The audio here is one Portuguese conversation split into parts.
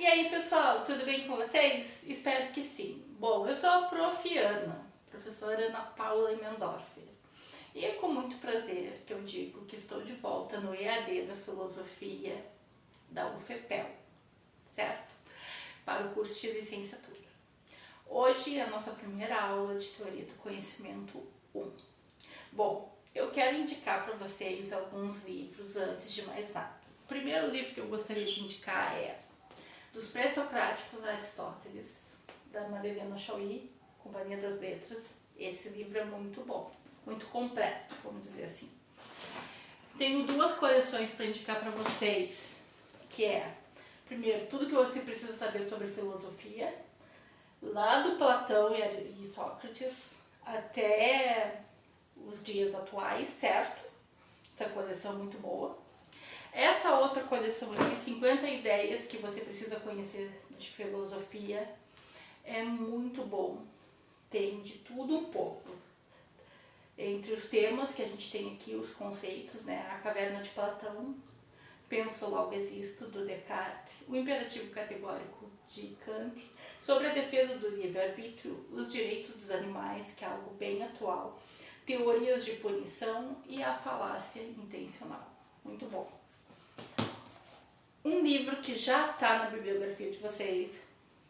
E aí pessoal, tudo bem com vocês? Espero que sim. Bom, eu sou a Prof. Ana, professora Ana Paula Mendorfer. E é com muito prazer que eu digo que estou de volta no EAD da Filosofia da UFPEL, certo? Para o curso de licenciatura. Hoje é a nossa primeira aula de Teoria do Conhecimento 1. Bom, eu quero indicar para vocês alguns livros antes de mais nada. O primeiro livro que eu gostaria de indicar é Dos Pré-Socráticos a Aristóteles, da Marilena Chauí, Companhia das Letras. Esse livro é muito bom, muito completo, vamos dizer assim. Tenho duas coleções para indicar para vocês, que é, primeiro, tudo que você precisa saber sobre filosofia, lá do Platão e Sócrates até os dias atuais, certo? Essa coleção é muito boa. Essa outra coleção aqui, 50 ideias que você precisa conhecer de filosofia, é muito bom. Tem de tudo um pouco. Entre os temas que a gente tem aqui, os conceitos, né? A Caverna de Platão, Penso Logo Existo, do Descartes, o imperativo categórico de Kant, sobre a defesa do livre-arbítrio, os direitos dos animais, que é algo bem atual, teorias de punição e a falácia intencional. Muito bom. Um livro que já está na bibliografia de vocês,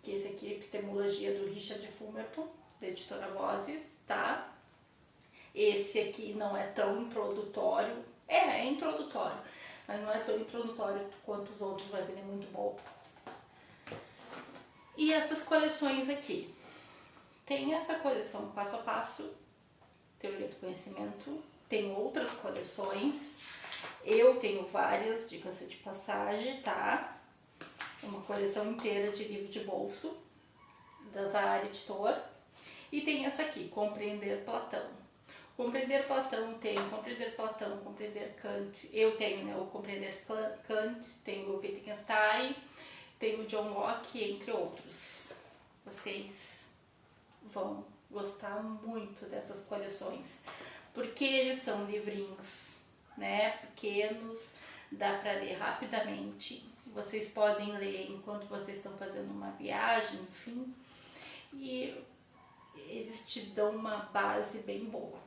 que esse aqui é Epistemologia do Richard Fumerton, da editora Vozes, tá? Esse aqui não é tão introdutório, é introdutório, mas não é tão introdutório quanto os outros, mas ele é muito bom. E essas coleções aqui, tem essa coleção Passo a Passo, Teoria do Conhecimento, tem outras coleções, eu tenho várias, dicas de passagem, tá? Uma coleção inteira de livro de bolso, da Zahar Editor. E tem essa aqui, Compreender Platão. Compreender Platão tem Compreender Platão, Compreender Kant. Eu tenho, né, o Compreender Kant, tenho o Wittgenstein, tenho o John Locke, entre outros. Vocês vão gostar muito dessas coleções, porque eles são livrinhos, né, pequenos, dá para ler rapidamente. Vocês podem ler enquanto vocês estão fazendo uma viagem, enfim, e eles te dão uma base bem boa.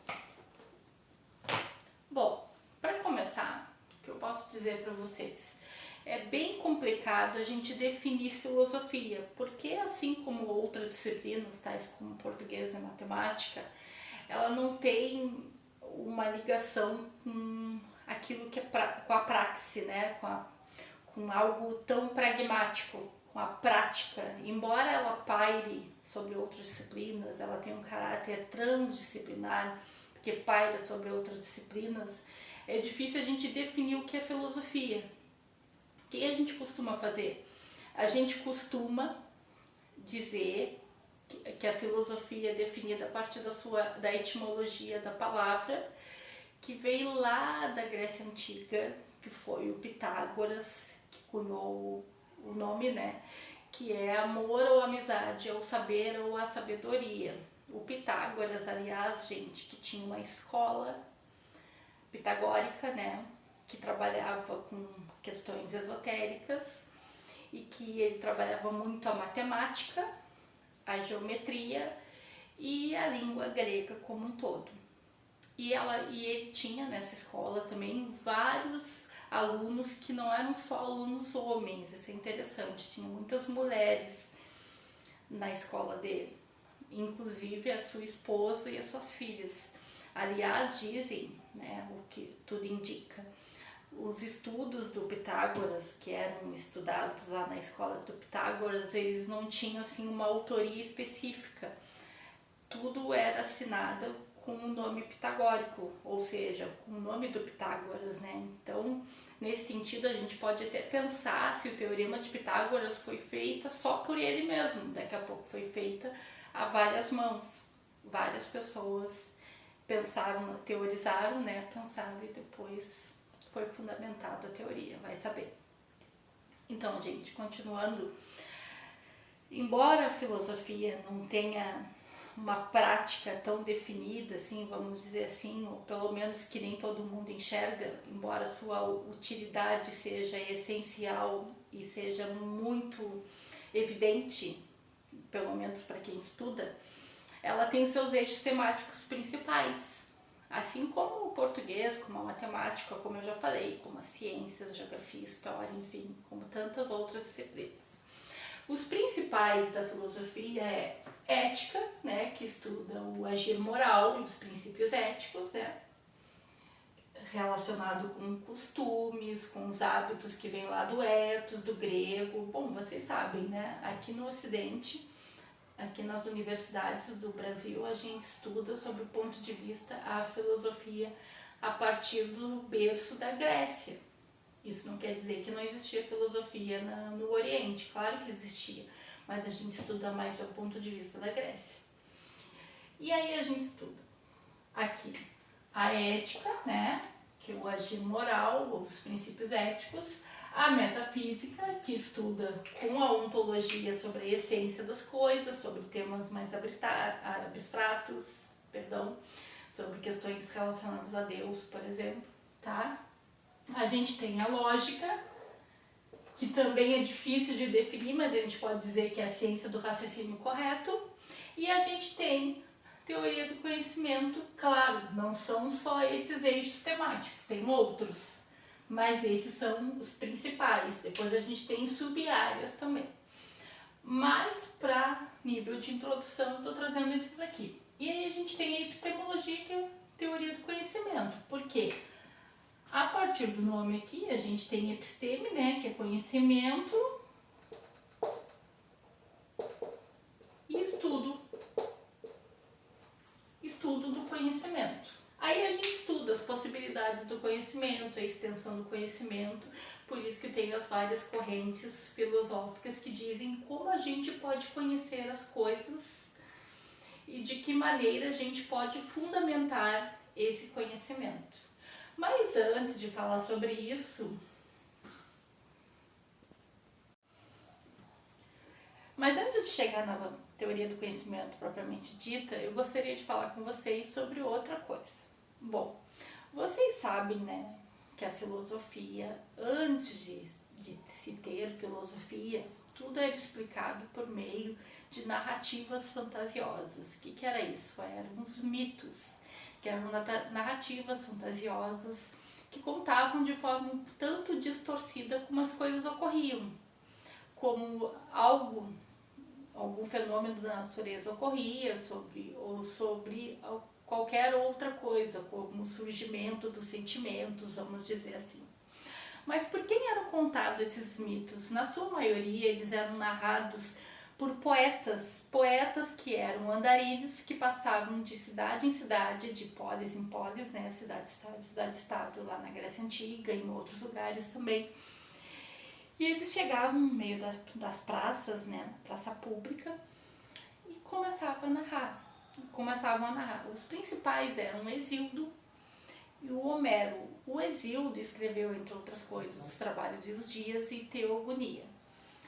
Bom, para começar, o que eu posso dizer para vocês? É bem complicado a gente definir filosofia, porque assim como outras disciplinas, tais como português e matemática, ela não tem uma ligação com aquilo que é com a praxe, né? com algo tão pragmático, com a prática. Embora ela paire sobre outras disciplinas, ela tem um caráter transdisciplinar, porque paira sobre outras disciplinas, é difícil a gente definir o que é filosofia. O que a gente costuma fazer? A gente costuma dizer que a filosofia é definida a partir da etimologia da palavra, que veio lá da Grécia Antiga, que foi o Pitágoras, que cunhou o nome, né? Que é amor ou amizade, ou saber ou a sabedoria. O Pitágoras, aliás, gente, que tinha uma escola pitagórica, né? Que trabalhava com questões esotéricas e que ele trabalhava muito a matemática, a geometria e a língua grega como um todo. E ele tinha nessa escola também vários alunos que não eram só alunos homens, isso é interessante, tinha muitas mulheres na escola dele, inclusive a sua esposa e as suas filhas. Aliás, dizem, né, o que tudo indica, os estudos do Pitágoras, que eram estudados lá na escola do Pitágoras, eles não tinham assim uma autoria específica. Tudo era assinado com o nome pitagórico, ou seja, com o nome do Pitágoras, né? Então, nesse sentido, a gente pode até pensar se o Teorema de Pitágoras foi feita só por ele mesmo. Daqui a pouco foi feita a várias mãos. Várias pessoas pensaram, teorizaram, né? Pensaram e depois foi fundamentada a teoria, vai saber. Então, gente, continuando, embora a filosofia não tenha uma prática tão definida, assim, vamos dizer assim, ou pelo menos que nem todo mundo enxerga, embora a sua utilidade seja essencial e seja muito evidente, pelo menos para quem estuda, ela tem os seus eixos temáticos principais, assim como o português, como a matemática, como eu já falei, como as ciências, geografia, história, enfim, como tantas outras disciplinas. Os principais da filosofia é ética, né, que estuda o agir moral e os princípios éticos, né, relacionado com costumes, com os hábitos que vem lá do ethos, do grego. Bom, vocês sabem, né, aqui no Ocidente, aqui nas universidades do Brasil, a gente estuda sob o ponto de vista a filosofia a partir do berço da Grécia. Isso não quer dizer que não existia filosofia no Oriente, claro que existia, mas a gente estuda mais sob o ponto de vista da Grécia. E aí a gente estuda aqui a ética, né, que é o agir moral, os princípios éticos, a metafísica, que estuda com a ontologia sobre a essência das coisas, sobre temas mais abstratos, sobre questões relacionadas a Deus, por exemplo, tá? A gente tem a lógica, que também é difícil de definir, mas a gente pode dizer que é a ciência do raciocínio correto. E a gente tem teoria do conhecimento, claro, não são só esses eixos temáticos, tem outros, mas esses são os principais. Depois a gente tem sub-áreas também. Mas para nível de introdução eu estou trazendo esses aqui. E aí a gente tem a epistemologia, que é a teoria do conhecimento. Por quê? A partir do nome aqui, a gente tem episteme, né, que é conhecimento, e estudo do conhecimento. Aí a gente estuda as possibilidades do conhecimento, a extensão do conhecimento, por isso que tem as várias correntes filosóficas que dizem como a gente pode conhecer as coisas e de que maneira a gente pode fundamentar esse conhecimento. Mas antes de falar sobre isso, antes de chegar na teoria do conhecimento propriamente dita, eu gostaria de falar com vocês sobre outra coisa. Bom, vocês sabem, né, que a filosofia, antes de se ter filosofia, tudo era explicado por meio de narrativas fantasiosas. O que era isso? Eram os mitos, que eram narrativas fantasiosas que contavam de forma um tanto distorcida como as coisas ocorriam, como algum fenômeno da natureza ocorria, ou sobre qualquer outra coisa, como o surgimento dos sentimentos, vamos dizer assim. Mas por quem eram contados esses mitos? Na sua maioria, eles eram narrados por poetas que eram andarilhos, que passavam de cidade em cidade, de polis em polis, né, cidade-estado lá na Grécia Antiga, em outros lugares também. E eles chegavam no meio das praças, né, na praça pública, e começavam a narrar. Os principais eram o Hesíodo e o Homero. O Hesíodo escreveu, entre outras coisas, os Trabalhos e os Dias e Teogonia.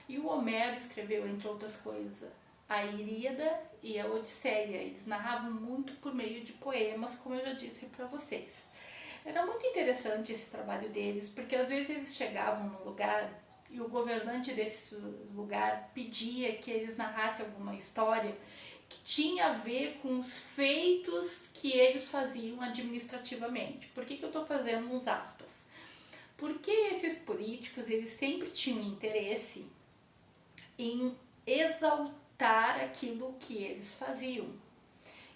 E o Homero escreveu, entre outras coisas, a Ilíada e a Odisseia. Eles narravam muito por meio de poemas, como eu já disse para vocês. Era muito interessante esse trabalho deles, porque às vezes eles chegavam num lugar e o governante desse lugar pedia que eles narrassem alguma história que tinha a ver com os feitos que eles faziam administrativamente. Por que eu estou fazendo uns aspas? Porque esses políticos, eles sempre tinham interesse em exaltar aquilo que eles faziam.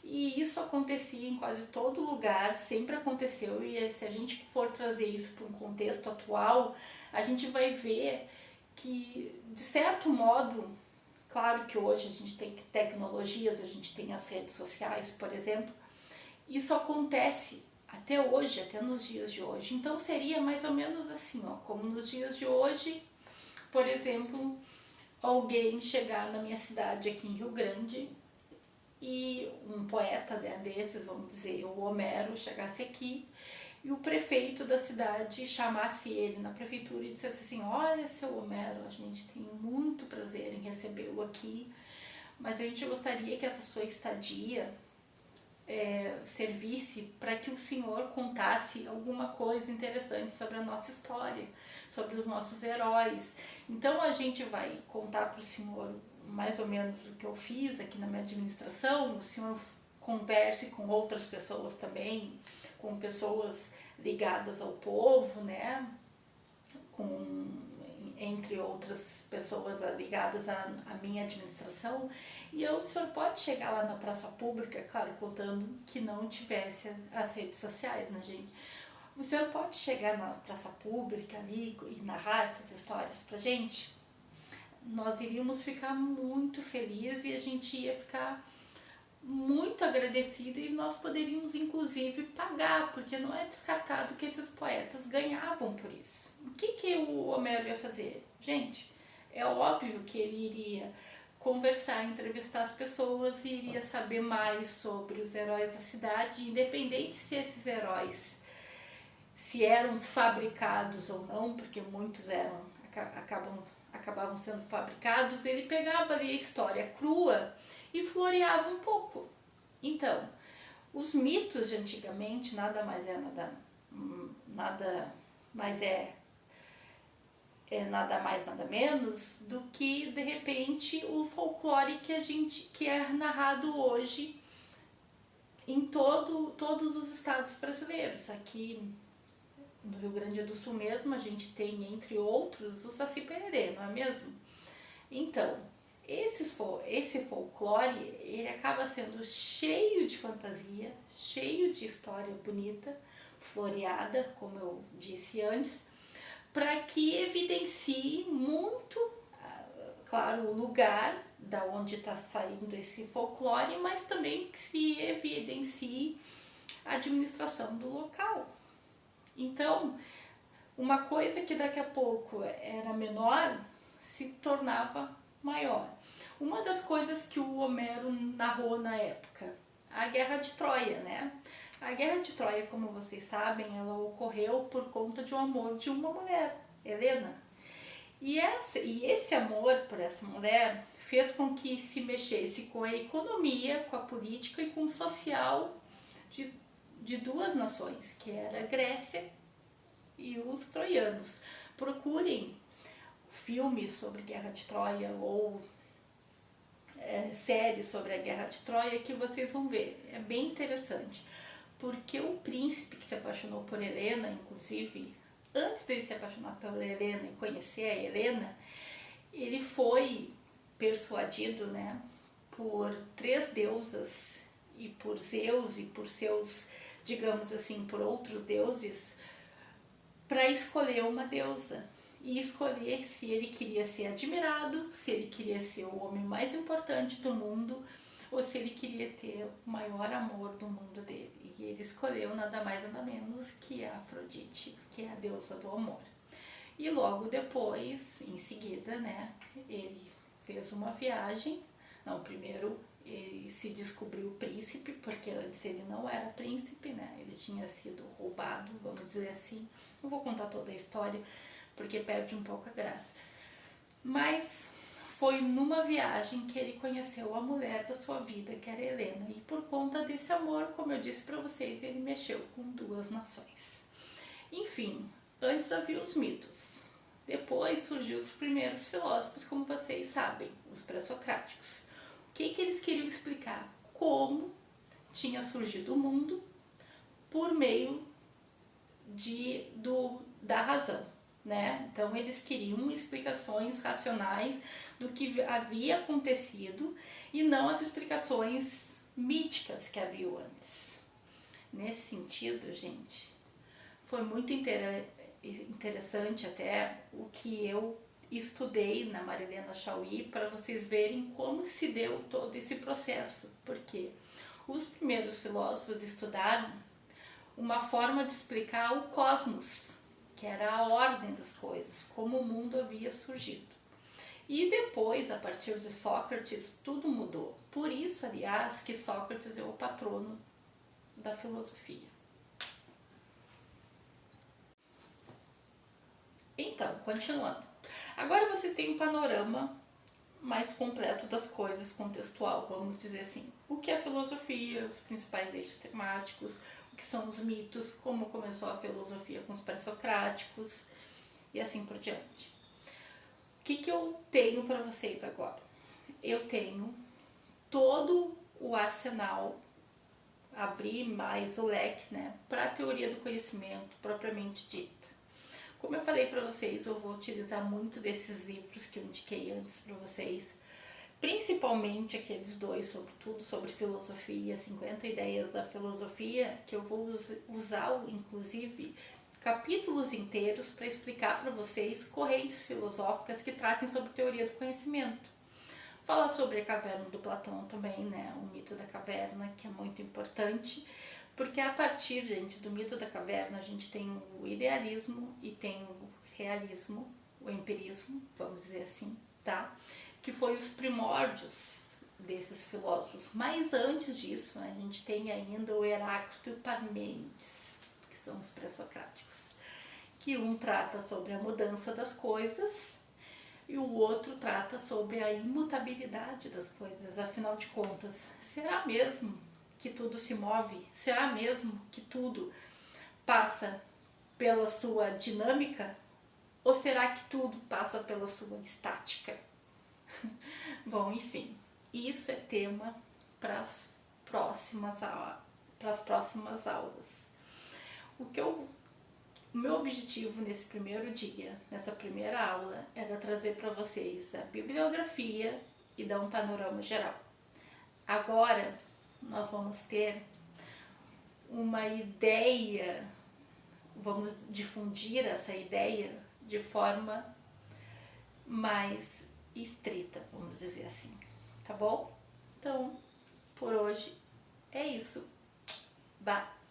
E isso acontecia em quase todo lugar, sempre aconteceu, e se a gente for trazer isso para um contexto atual, a gente vai ver que, de certo modo, claro que hoje a gente tem tecnologias, a gente tem as redes sociais, por exemplo, isso acontece até hoje, até nos dias de hoje. Então seria mais ou menos assim, ó, como nos dias de hoje, por exemplo, alguém chegar na minha cidade aqui em Rio Grande e um poeta desses, vamos dizer, o Homero, chegasse aqui e o prefeito da cidade chamasse ele na prefeitura e dissesse assim: olha, seu Homero, a gente tem muito prazer em recebê-lo aqui, mas a gente gostaria que essa sua estadia servisse para que o senhor contasse alguma coisa interessante sobre a nossa história, sobre os nossos heróis. Então a gente vai contar para o senhor mais ou menos o que eu fiz aqui na minha administração, o senhor converse com outras pessoas também, com pessoas ligadas ao povo, né? Entre outras pessoas ligadas à minha administração, e o senhor pode chegar lá na praça pública, claro, contando que não tivesse as redes sociais, né, gente? O senhor pode chegar na praça pública ali e narrar essas histórias pra gente? Nós iríamos ficar muito felizes e a gente ia ficar muito agradecido e nós poderíamos inclusive pagar, porque não é descartado que esses poetas ganhavam por isso. O que o Homero ia fazer? Gente, é óbvio que ele iria conversar, entrevistar as pessoas e iria saber mais sobre os heróis da cidade, independente se esses heróis se eram fabricados ou não, porque muitos acabavam sendo fabricados. Ele pegava ali a história crua e floreava um pouco. Então, os mitos de antigamente nada mais nada menos do que de repente o folclore que é narrado hoje em todos os estados brasileiros. Aqui no Rio Grande do Sul mesmo a gente tem, entre outros, o Saci Pererê, não é mesmo? Então, esse folclore, ele acaba sendo cheio de fantasia, cheio de história bonita, floreada, como eu disse antes, para que evidencie muito, claro, o lugar da onde está saindo esse folclore, mas também que se evidencie a administração do local. Então, uma coisa que daqui a pouco era menor se tornava maior. Uma das coisas que o Homero narrou na época, a Guerra de Troia, né? A Guerra de Troia, como vocês sabem, ela ocorreu por conta de um amor de uma mulher, Helena. E esse amor por essa mulher fez com que se mexesse com a economia, com a política e com o social de duas nações, que era a Grécia e os troianos. Procurem filmes sobre Guerra de Troia ou séries sobre a Guerra de Troia que vocês vão ver. É bem interessante, porque o príncipe que se apaixonou por Helena, inclusive, antes dele se apaixonar por Helena e conhecer a Helena, ele foi persuadido, né, por 3 deusas e por Zeus e por seus, digamos assim, por outros deuses, para escolher uma deusa e escolher se ele queria ser admirado, se ele queria ser o homem mais importante do mundo ou se ele queria ter o maior amor do mundo dele. E ele escolheu nada mais nada menos que a Afrodite, que é a deusa do amor. E logo depois, em seguida, né, ele fez uma viagem. Não, primeiro ele se descobriu príncipe, porque antes ele não era príncipe, né? Ele tinha sido roubado, vamos dizer assim. Não vou contar toda a história, porque perde um pouco a graça. Mas foi numa viagem que ele conheceu a mulher da sua vida, que era Helena. E por conta desse amor, como eu disse para vocês, ele mexeu com 2 nações. Enfim, antes havia os mitos. Depois surgiu os primeiros filósofos, como vocês sabem, os pré-socráticos. O que eles queriam explicar? Como tinha surgido o mundo por meio da razão, né? Então eles queriam explicações racionais do que havia acontecido e não as explicações míticas que havia antes. Nesse sentido, gente, foi muito interessante até o que eu estudei na Marilena Chauí para vocês verem como se deu todo esse processo, porque os primeiros filósofos estudaram uma forma de explicar o cosmos, que era a ordem das coisas, como o mundo havia surgido. E depois, a partir de Sócrates, tudo mudou. Por isso, aliás, que Sócrates é o patrono da filosofia. Então, continuando. Agora vocês têm um panorama mais completo das coisas, contextual, vamos dizer assim. O que é filosofia, os principais eixos temáticos, o que são os mitos, como começou a filosofia com os pré-socráticos e assim por diante. O que eu tenho para vocês agora? Eu tenho todo o arsenal, abrir mais o leque, né, para a teoria do conhecimento propriamente dita. Como eu falei para vocês, eu vou utilizar muito desses livros que eu indiquei antes para vocês, principalmente aqueles dois sobre tudo, sobre filosofia, 50 ideias da filosofia, que eu vou usar, inclusive, capítulos inteiros para explicar para vocês correntes filosóficas que tratem sobre teoria do conhecimento. Falar sobre a caverna do Platão também, né, o mito da caverna, que é muito importante, porque a partir, gente, do mito da caverna a gente tem o idealismo e tem o realismo, o empirismo, vamos dizer assim, tá? Que foi os primórdios desses filósofos. Mas antes disso, a gente tem ainda o Heráclito e o Parmênides, que são os pré-socráticos, que um trata sobre a mudança das coisas e o outro trata sobre a imutabilidade das coisas. Afinal de contas, será mesmo que tudo se move? Será mesmo que tudo passa pela sua dinâmica? Ou será que tudo passa pela sua estática? Bom, enfim, isso é tema para as próximas aulas. O meu objetivo nesse primeiro dia, nessa primeira aula, era trazer para vocês a bibliografia e dar um panorama geral. Agora, nós vamos ter uma ideia, vamos difundir essa ideia de forma mais estrita, vamos dizer assim, tá bom? Então, por hoje é isso. Bye!